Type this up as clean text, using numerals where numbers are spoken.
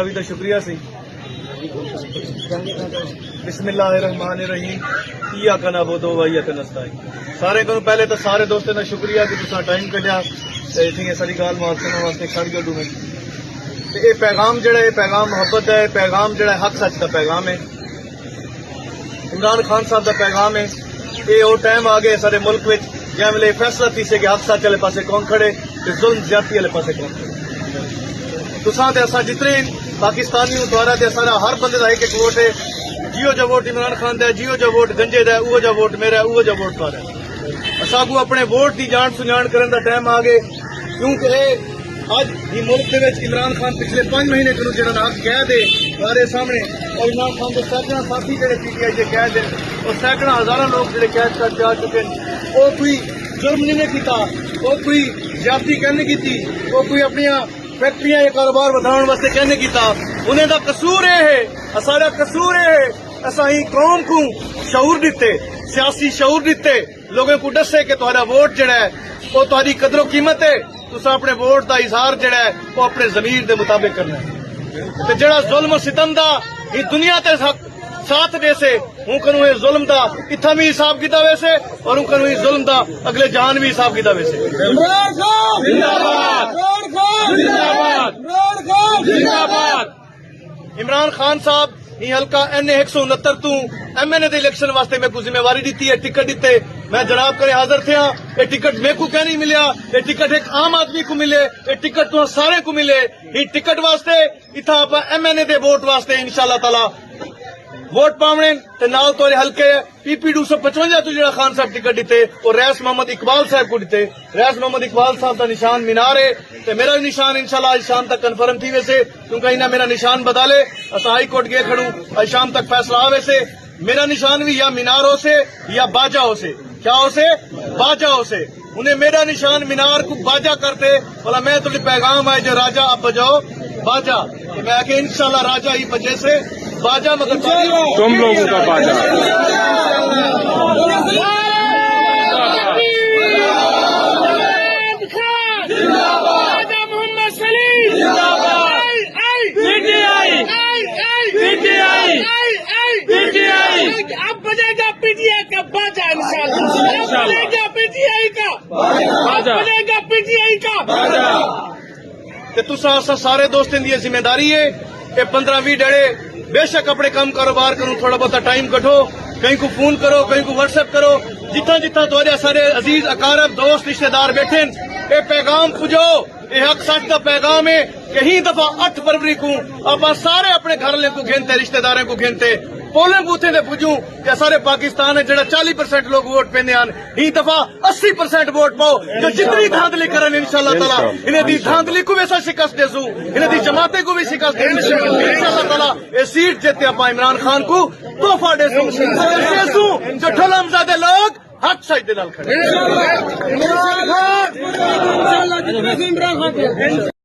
अभी तो शुक्रिया सी बिस्मिल्लाहिर्रहमानिर्रहीम इय्याका नअबुदु व इय्याका नस्तईन। सारे को पहले तो सारे दोस्तों का शुक्रिया कि तुसा टाइम कढ़िया इतनी सारी गाल मारने वास्ते खड़ गए डूबे। ये पैगाम जड़ा है पैगाम मोहब्बत है, पैगाम जड़ा हक सच का पैगाम है, इमरान खान साहब का पैगाम है। ये वो टाइम आ गए सारे मुल्क में जै वेले फैसला थी कि हक सच वाले पासे कौन खड़े ते जुल्म ज्यादती वाले पासे कौन खड़े। तुसा ते असा जितने पाकिस्तानी द्वारा ते सारा हर बंदे का एक वोट है। जियो जो वोट इमरान खान का है, जियो जो वोट गंजे का है, वो जो वोट मेरा है, वो जो वोट तुम्हारा है। असागू अपने वोट की जान सुजान करने का टाइम आ गए, क्योंकि आज ये मुल्क के इमरान खान पिछले 5 महीने को जो हक कैद है हमारे सामने, और इमरान खान के सैकड़ा साथी जो पीटीआई के कैद है और सैकड़ा हजारा लोग जो कैद करके आ चुके हैं। वो कोई जुर्म नहीं किया, वो कोई ज्यादती कहने की थी, वो कोई अपनी फैक्ट्रियां या कारोबार बढ़ाने वास्ते कहने की था। उन्हें दा कसूर है, सारा कसूर है असा ही कौम को शऊर दिते, सियासी शऊर दिते, लोगों को दसे कि तुम्हारा वोट जड़ा है वो तुम्हारी कदरों कीमत है। तुसा अपने वोट का इजहार जड़ा है वो अपने जमीर के मुताबिक करना है। ते जड़ा जुल्म सितम दा ये दुनिया ते साथ वैसे हूं करूं ये जुल्म दा इतना भी हिसाब किता वैसे, और हूं करूं ये जुल्म दा अगले जहान भी हिसाब किता वैसे। इमरान खान साहब ये हल्का NA 169 तू MNA के इलेक्शन वास्ते मेरे को जिम्मेवारी दी है, टिकट दिते, मैं जनाब करे हाजिर थे। ये टिकट मेरे को क्या नहीं मिलिया, ये टिकट एक आम आदमी को मिले, ये टिकट तो सारे को मिले। ये टिकट वास्ते इतना आप MNA के वोट वास्ते इंशाल्लाह ताला वोट पावने ते नाल तोरे हल्के PP 255 तो जरा खान साहब टिकट दिते और रैस मोहम्मद इकबाल साहब को दिते। रैस मोहम्मद इकबाल साहब का निशान मीनार है ते मेरा निशान इंशाल्लाह आज शाम तक कन्फर्म थी वैसे, क्योंकि इन्हें मेरा निशान बदले असा हाई कोर्ट गए खड़ू, आज शाम तक फैसला आ वैसे। मेरा निशान भी या मीनार हो से या बाजा हो से, क्या हो से बाजा हो से। उन्हें मेरा निशान मीनार को बाजा करते बोला मैं तो पैगाम है जो राजा अब बजाओ बाजा, तो मैं आके इंशाल्लाह राजा ही बजे से बाजा, मगर तुम लोगों का बाजा। अब बजेगा PTI का बाजा इंशाल्लाह, बजेगा PTI का बाजा, बजेगा PTI का बाजा। ते तुसा सारे दोस्तों की जिम्मेदारी है ये 15-20 डेढ़े बेशक अपने काम कारोबार करूं, थोड़ा बहुत टाइम कटो, कहीं को फोन करो, कहीं को व्हाट्सएप करो, जितना जितना तुम्हारे सारे अजीज अकारब दोस्त रिश्तेदार बैठे ये पैगाम पुजो। ये हक सच का पैगाम है। कहीं दफा 8 फरवरी को आप सारे अपने घर वाले को गिनते, रिश्तेदारों को गिनते, पोलिंग बूथे से पुजू कि सारे पाकिस्तान है जरा 40% लोग वोट पेंदे हैं, ही दफा 80% वोट पाओ जो जितनी धांधली करन इंशाल्लाह ताला इन्हें दी धांधली को वैसा शिकस्त देसू, इन्हें दी जमाते को भी शिकस्त दे इंशाल्लाह ताला। ये सीट जीते आप इमरान खान को तोहफा देसू जो ठलमजादे लोग हक सच दे नाल खड़े।